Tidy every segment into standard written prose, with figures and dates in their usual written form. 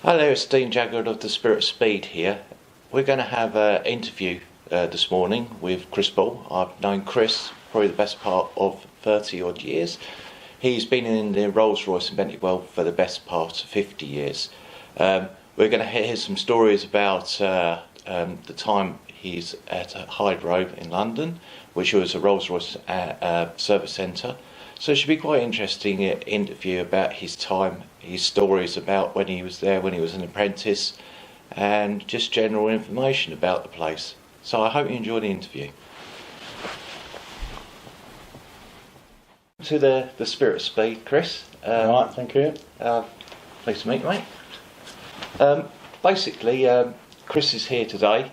Hello, it's Dean Jaggard of the Spirit of Speed here. We're going to have an interview this morning with Chris Ball. I've known Chris probably the best part of 30 odd years. He's been in the Rolls-Royce and Bentley world for the best part of 50 years. We're going to hear some stories about the time he's at Hythe Rd in London, which was a Rolls-Royce service centre. So it should be quite interesting interview about his time, his stories about when he was there, when he was an apprentice, and just general information about the place. So I hope you enjoy the interview. To the Spirit of Speed, Chris. Right, thank you. Pleased to meet you, mate. Basically, Chris is here today.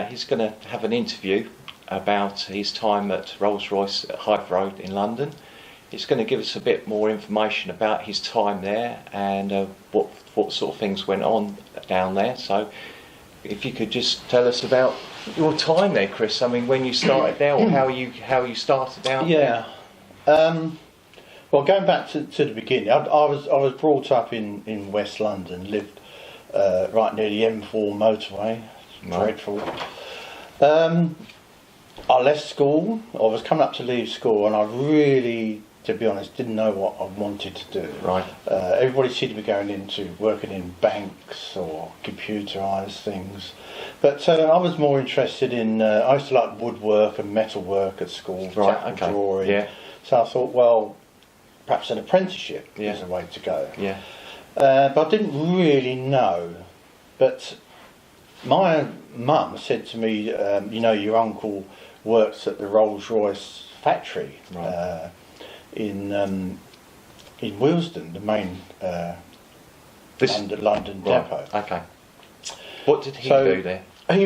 He's going to have an interview about his time at Rolls-Royce Hythe Rd in London. He's going to give us a bit more information about his time there and what sort of things went on down there. So if you could just tell us about your time there, Chris. I mean, when you started there, or how you started out there. Well, going back to the beginning, I was brought up in West London, lived right near the M4 motorway. Dreadful. I left school. I was coming up to leave school, and I really, to be honest, didn't know what I wanted to do. Right. Everybody seemed to be going into working in banks or computerised things, but I was more interested in. I used to like woodwork and metalwork at school. Right. Okay. Drawing. Yeah. So I thought, well, perhaps an apprenticeship is a way to go. Yeah. But I didn't really know. But my mum said to me, you know, your uncle works at the Rolls-Royce factory. Right. In Willesden, the main London depot. Okay. What did he do there? He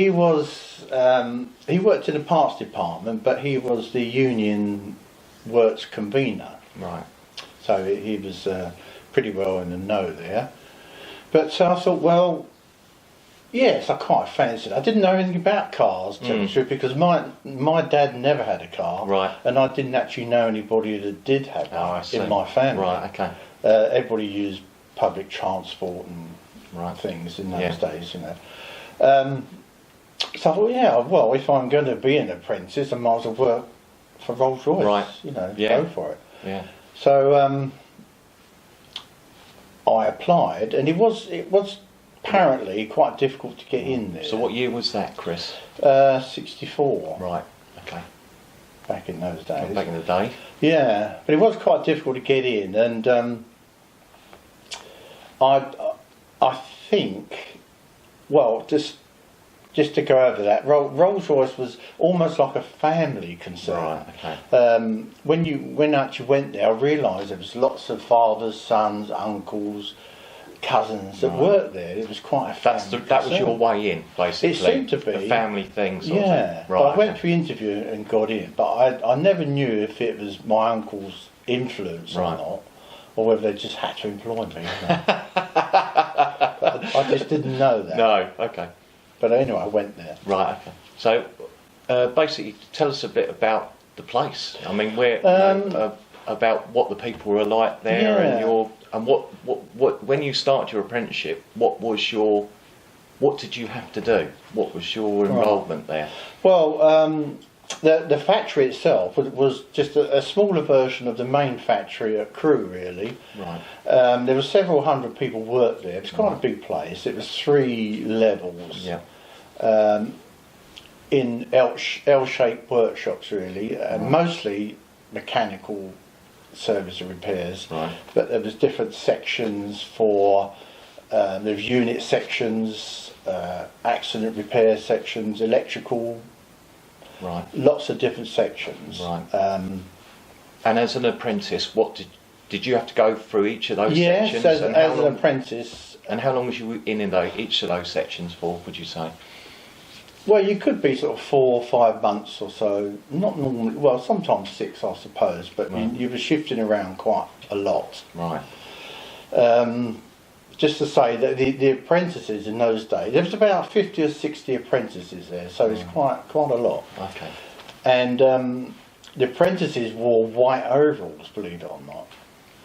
was he worked in the parts department, but he was the union works convener. Right. So he was pretty well in the know there. But so I thought, well, yes, I quite fancied it. I didn't know anything about cars, to tell the truth, because my dad never had a car. Right. And I didn't actually know anybody that did have one in my family. Right, okay. Everybody used public transport and things in those days, you know. So I thought, yeah, well, if I'm going to be an apprentice, I might as well work for Rolls-Royce. Right. You know, go for it. Yeah. So I applied, and it was apparently quite difficult to get in there. So what year was that, Chris? 64. Right, okay. Back in those days. Back in the day? Yeah, but it was quite difficult to get in, and I think, well, just to go over that, Rolls-Royce was almost like a family concern. Right, okay. When I actually went there, I realised there was lots of fathers, sons, uncles, cousins that worked there. It was quite a family That was your way in, basically. It seemed to be. A family thing, sort of thing. Right, I went for the interview and got in, but I never knew if it was my uncle's influence or not, or whether they just had to employ me. I just didn't know that. No, okay. But anyway, I went there. Right, okay. So, basically, tell us a bit about the place. I mean, about what the people were like there, and what when you started your apprenticeship, what did you have to do? What was your involvement there? Well, the factory itself was just a smaller version of the main factory at Crewe, really. Right. There were several hundred people worked there. It was quite a big place. It was 3 levels. Yeah. In L-shaped workshops, really, mostly mechanical service and repairs. Right. But there was different sections for there was unit sections, accident repair sections, electrical. Right. Lots of different sections. Right. And as an apprentice, what did you have to go through each of those sections? Yes, as an apprentice. And how long was you in each of those sections for, would you say? Well, you could be sort of 4 or 5 months or so. Not normally. Well, sometimes 6, I suppose. But you were shifting around quite a lot. Right. Just to say that the apprentices in those days, there was about 50 or 60 apprentices there, so it's quite a lot. Okay. And the apprentices wore white overalls, believe it or not.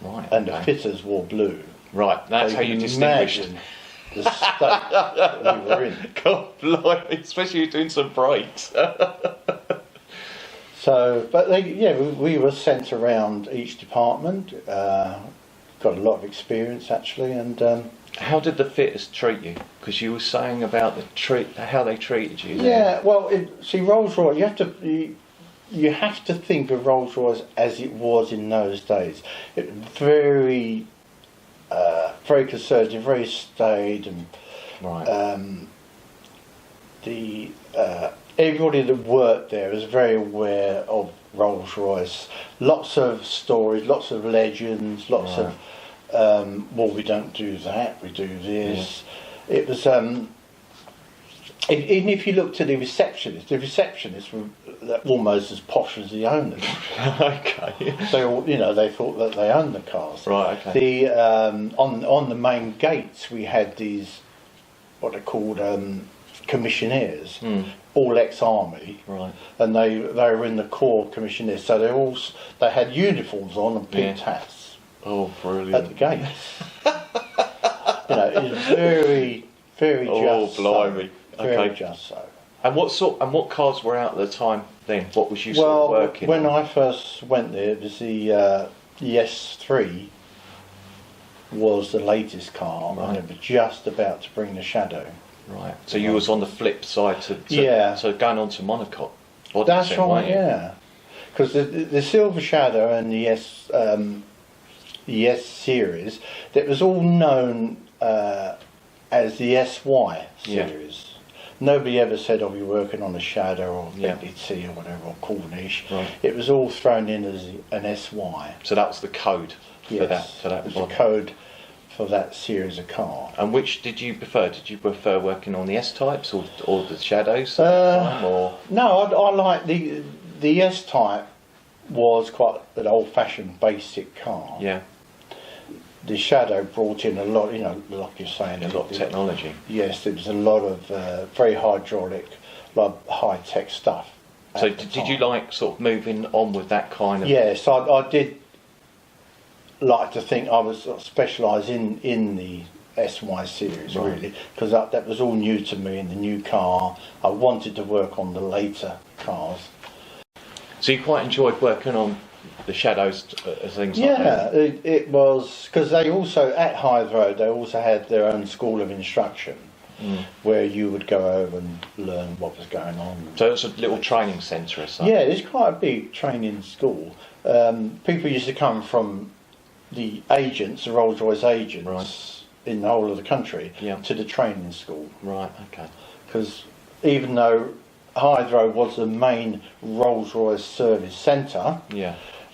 Right. And the fitters wore blue. Right, that's So how you can distinguished. imagine the state that we were in. God, blimey, especially doing some breaks. So, but we were sent around each department. Got a lot of experience actually, and How did the fitters treat you? Because you were saying about how they treated you. yeah. Well, see, Rolls-Royce, you have to think of Rolls-Royce as it was in those days. It very very conservative, very staid, and Right. Everybody that worked there was very aware of Rolls-Royce. Lots of stories, lots of legends, lots of well, we don't do that, we do this. Yeah. It was even if you looked at the receptionists were almost as posh as the owners. Okay. They all, they thought that they owned the cars. Right. Okay. On the main gates we had these what are called commissionaires, all ex-army, Right. and they were in the corps commissionaires, so they had uniforms on and peaked hats. Oh, brilliant! At the gates. It was very, very just. Oh, blimey! So. Very Okay. just so. And what cars were out at the time then? What was you Well, sort of working when on? I first went there, it was the S3 was the latest car, and it was just about to bring the Shadow. Right. So you was on the flip side to Yeah. So going on to monocoque. That's right. Yeah. Because the Silver Shadow and the S series, that was all known as the SY series. Nobody ever said, "Oh, you're working on a Shadow or Bentley T or whatever, or Corniche." Right. It was all thrown in as an SY. So that was the code for that. For that it was the code for that series of car. And which did you prefer? Did you prefer working on the S types or the Shadows at the time, or? No, I like the S type. Was quite an old-fashioned basic car. Yeah. The Shadow brought in a lot, like you're saying, A lot of technology. Yes, there was a lot of very hydraulic, lot of high-tech stuff. So did you like sort of moving on with that kind of? Yes, I did like to think I was sort of specialised in the SY series, really, because that was all new to me, in the new car. I wanted to work on the later cars. So you quite enjoyed working on the Shadows, things like that? Yeah, it was, because they also, at Hythe Road, they also had their own school of instruction, where you would go over and learn what was going on. So it was a little training centre or something? Yeah, it's quite a big training school. People used to come from the agents, the Rolls-Royce agents, in the whole of the country, to the training school. Right, okay. Because even though Hythe Road was the main Rolls-Royce service centre,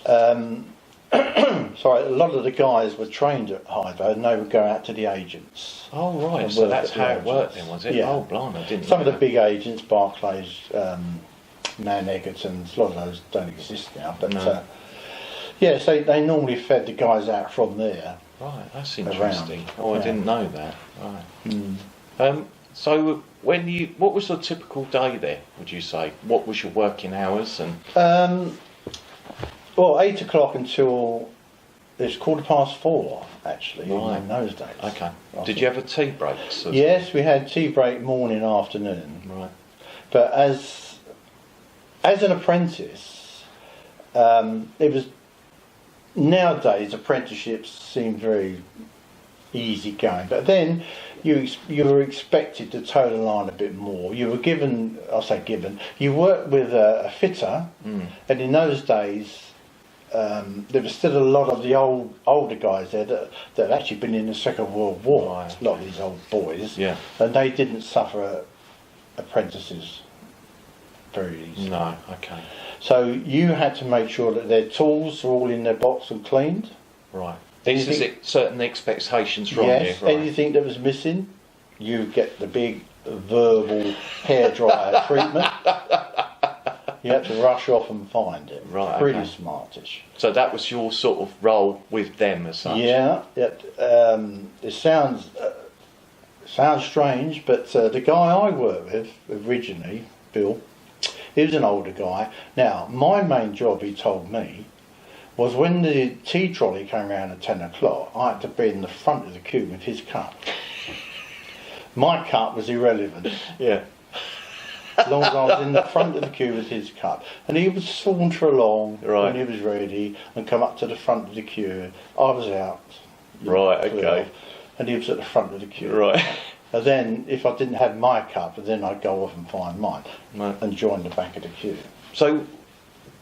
sorry, a lot of the guys were trained at Hythe Road and they would go out to the agents. Oh, right, so that's how it worked then, was it? Yeah. Oh, blimey, I didn't Some know of the big agents, Barclays, Man Egerton's, a lot of those don't exist now, but yes, they normally fed the guys out from there. Right, that's interesting. Around. Oh, I didn't know that. Right. So what was your typical day there, would you say? What was your working hours? And well, 8 o'clock until it's 4:15 actually, in those days. Okay. Did you have a tea breaks? Yes, we had tea break morning, afternoon. Right. But as an apprentice, it was, nowadays apprenticeships seem very easy going, but then you were expected to toe the line a bit more. You were given, you worked with a fitter, and in those days there was still a lot of the older guys there that had actually been in the Second World War. A lot of these old boys, and they didn't suffer apprentices very easily. No, okay. So you had to make sure that their tools were all in their box and cleaned. Right. These are certain expectations from yes, you. Right. Anything that was missing, you get the big verbal hairdryer treatment. You had to rush off and find it. Right. Pretty okay. smartish. So that was your sort of role with them as such. Yeah. It sounds strange, but the guy I worked with originally, Bill, he was an older guy. Now, my main job, he told me, was when the tea trolley came round at 10 o'clock, I had to be in the front of the queue with his cup. My cup was irrelevant. Yeah. As long as I was in the front of the queue with his cup. And he would saunter along when he was ready and come up to the front of the queue. I was out. Right, okay. And he was at the front of the queue. Right. And then, if I didn't have my cup, then I'd go off and find mine Right. and join the back of the queue. So,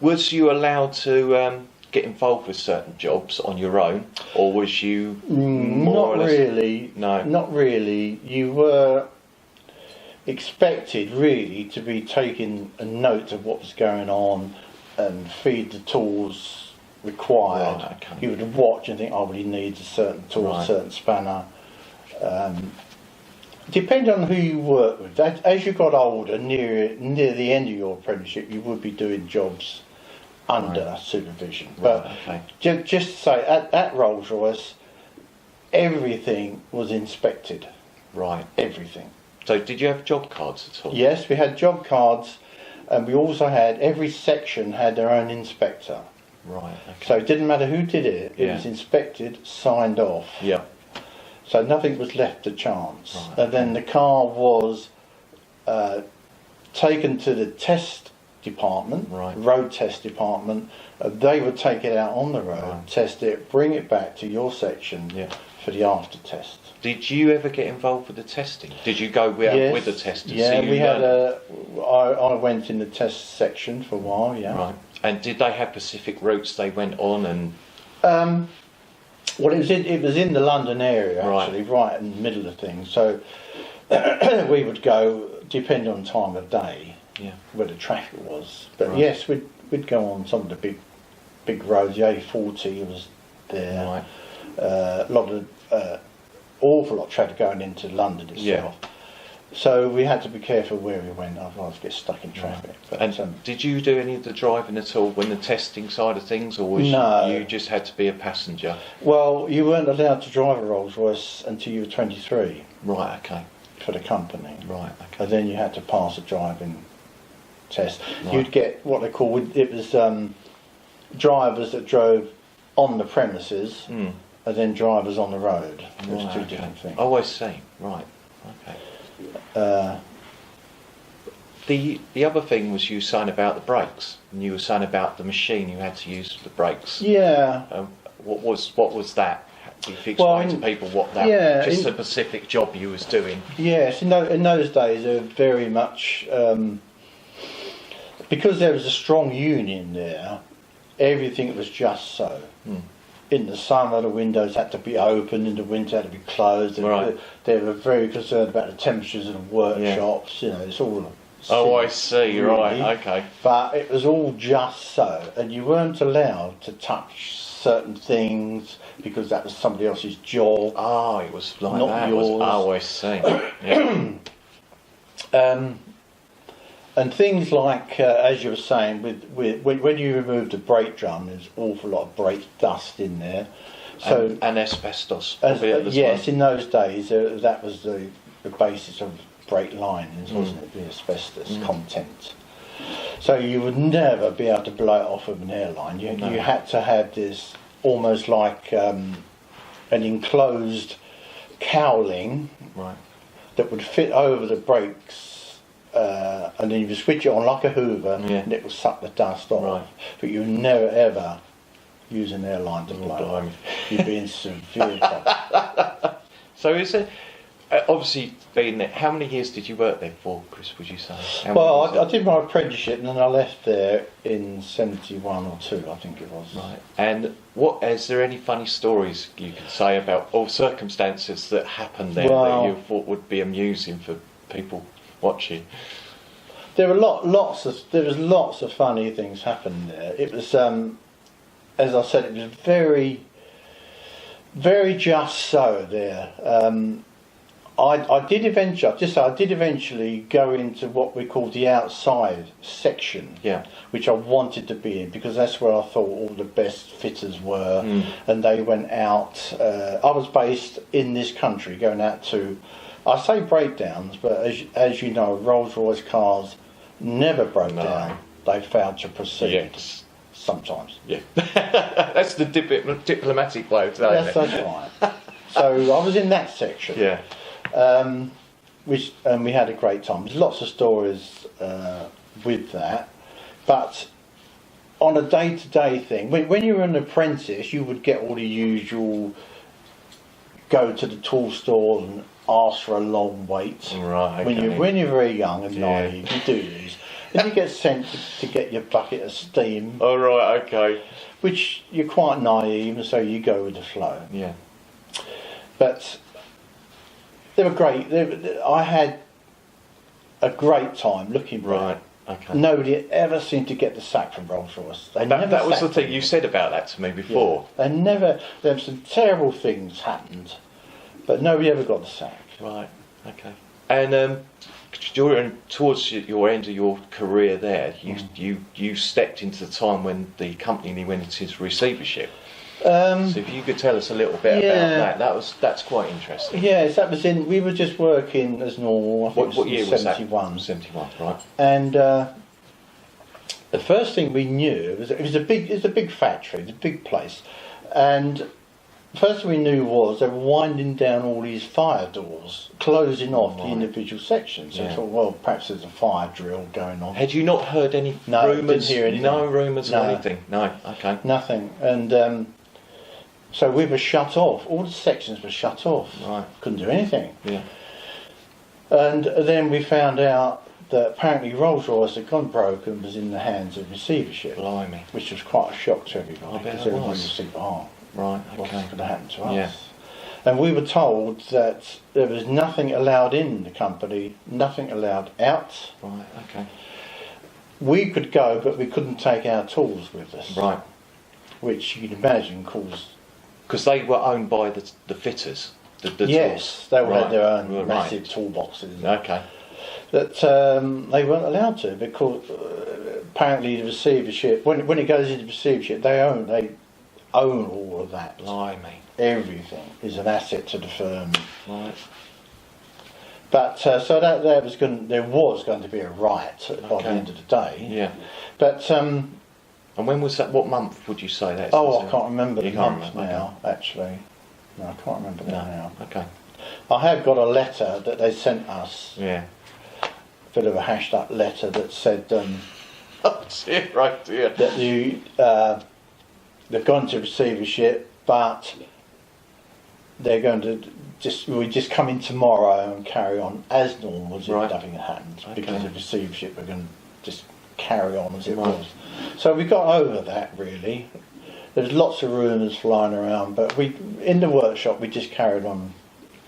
was you allowed to get involved with certain jobs on your own, or was you more or less... Really. No. Not really. You were expected, really, to be taking a note of what was going on and feed the tools required. Right, okay. You would watch and think, oh, well, he needs a certain tool, a certain spanner. Depending on who you work with, as you got older, near the end of your apprenticeship, you would be doing jobs under supervision. But just to say, at Rolls-Royce, everything was inspected. Right. Everything. So did you have job cards at all? Yes, we had job cards, and we also had, every section had their own inspector. Right, okay. So it didn't matter who did it, it was inspected, signed off. Yeah. So nothing was left to chance. Right, and then the car was taken to the test department, road test department. They would take it out on the road, test it, bring it back to your section for the after test. Did you ever get involved with the testing? Did you go with the testers? Yeah, we had I went in the test section for a while, yeah. Right. And did they have specific routes they went on and... Well, it was in the London area, actually, right in the middle of things. So we would go, depending on time of day, where the traffic was. But yes, we'd go on some of the big roads. The A40 was there. Right. A lot of awful lot of traffic going into London itself. So we had to be careful where we went, otherwise get stuck in traffic. But, and did you do any of the driving at all when the testing side of things, or was you just had to be a passenger? Well, you weren't allowed to drive a Rolls-Royce until you were 23. Right, okay. For the company. Right, okay. And then you had to pass a driving test. You'd get what they called, it was drivers that drove on the premises and then drivers on the road. It was two different things. Oh, I see. Right, okay. The other thing was you were saying about the brakes, and you were saying about the machine you had to use for the brakes. Yeah. What was that? If you explain to people what that just a specific job you was doing. Yes, in those days they were very much because there was a strong union there. Everything was just so. In the summer, the windows had to be open, in the winter had to be closed. And they were very concerned about the temperatures in the workshops. You know, it's all. Oh, I see. Really. Right. Okay. But it was all just so, and you weren't allowed to touch certain things because that was somebody else's job. Oh, it was like not that. yours. Oh, I see. Yeah. And things like, as you were saying, when you remove the brake drum, there's an awful lot of brake dust in there. So and asbestos. Yes, in those days, that was the basis of brake linings, wasn't it? The asbestos content. So you would never be able to blow it off of an airline. You had to have this almost like an enclosed cowling that would fit over the brakes. And then you would switch it on like a Hoover and it would suck the dust off. But you never ever use an airline to blow it. You'd be in severe trouble. So is it, obviously being there, how many years did you work there for, Chris, would you say? Well, I did my apprenticeship and then I left there in 71 or 2, I think it was. Right. And is there any funny stories you could say about, or circumstances that happened there that you thought would be amusing for people watching? There were lots of funny things happened there. It was, as I said, it was very, very just so there. I did eventually go into what we call the outside section, which I wanted to be in because that's where I thought all the best fitters were, and they went out. I was based in this country, going out to, I say breakdowns, but as you know, Rolls-Royce cars never broke down. They failed to proceed. Yes. sometimes. Yeah. That's the diplomatic way of saying Yes, it. that's right. So I was in that section. Yeah. Which we had a great time. There's lots of stories with that, but on a day-to-day thing, when you were an apprentice, you would get all the usual, go to the tool store and ask for a long wait. Right. Okay. When you're very young and naive, you do these, and you get sent to get your bucket of steam. Oh right, okay. Which you're quite naive, and so you go with the flow. Yeah. But they were great. I had a great time looking back. Right. Okay. Nobody ever seemed to get the sack from Rolls-Royce. That was the thing you said about that to me before. Yeah. There were some terrible things happened, but nobody ever got the sack. Right. Okay. And during towards your end of your career there, you stepped into the time when the company went into its receivership. So if you could tell us a little bit about that's quite interesting. Yes, that was in. We were just working as normal. I think What year was that? 71. 71, right? And the first thing we knew was it was a big factory, it's a big place, and the first thing we knew was they were winding down all these fire doors, closing off the individual sections. So I thought, well, perhaps there's a fire drill going on. Had you not heard any rumours? Didn't hear anything. No rumours or anything? No, okay. Nothing. And so we were shut off. All the sections were shut off. Right. Couldn't do anything. Yeah. And then we found out that apparently Rolls-Royce had gone broke and was in the hands of receivership. Blimey. Which was quite a shock to everybody, because everybody was thinking, right, okay. what's going to happen to us? Yeah. And we were told that there was nothing allowed in the company, nothing allowed out. Right, okay. We could go, but we couldn't take our tools with us. Right. Which you can imagine caused... Because they were owned by the fitters, the yes, tools. they all had their own massive toolboxes. Okay. That they weren't allowed to, because apparently the receivership, when it goes into receivership, they own all of that. Blimey. Everything is an asset to the firm. Right. But so there was going to be a riot by the end of the day. Yeah. But and when was that? What month would you say that? I can't remember the can't month remember, now. Actually, no, I can't remember that now. Okay. I have got a letter that they sent us. Yeah. A bit of a hashed up letter that said oh dear, right dear. that they've gone to receivership, but they're going to just come in tomorrow and carry on as normal as if nothing had happened, because of receivership we're going to just carry on as it was. So we got over that, really. There's lots of rumours flying around, but in the workshop we just carried on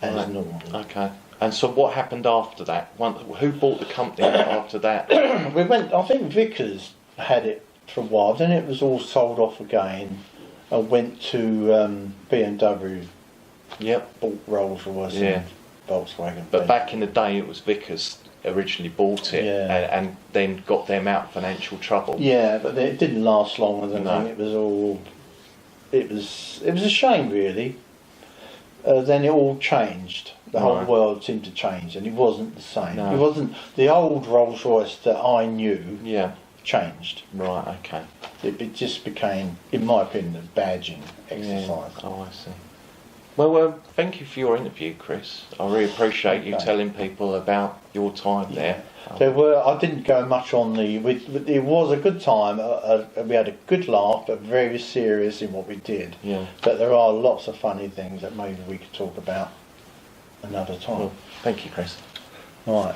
as normal. Okay. And so what happened after that? Who bought the company after that? I think Vickers had it for a while, then it was all sold off again and went to B&W. Yep. Bought Rolls-Royce and Volkswagen. But back in the day it was Vickers originally bought it and then got them out of financial trouble. Yeah, but it didn't last long, I think. It was a shame, really. Then it all changed. The whole world seemed to change, and it wasn't the same. No. It wasn't the old Rolls-Royce that I knew. Yeah. Changed. Right. Okay. It just became, in my opinion, a badging exercise. Yeah. Oh, I see. Well, thank you for your interview, Chris. I really appreciate you telling people about your time there. I didn't go much on it was a good time. We had a good laugh, but very serious in what we did. Yeah. But there are lots of funny things that maybe we could talk about another time. Well, thank you, Chris. All right.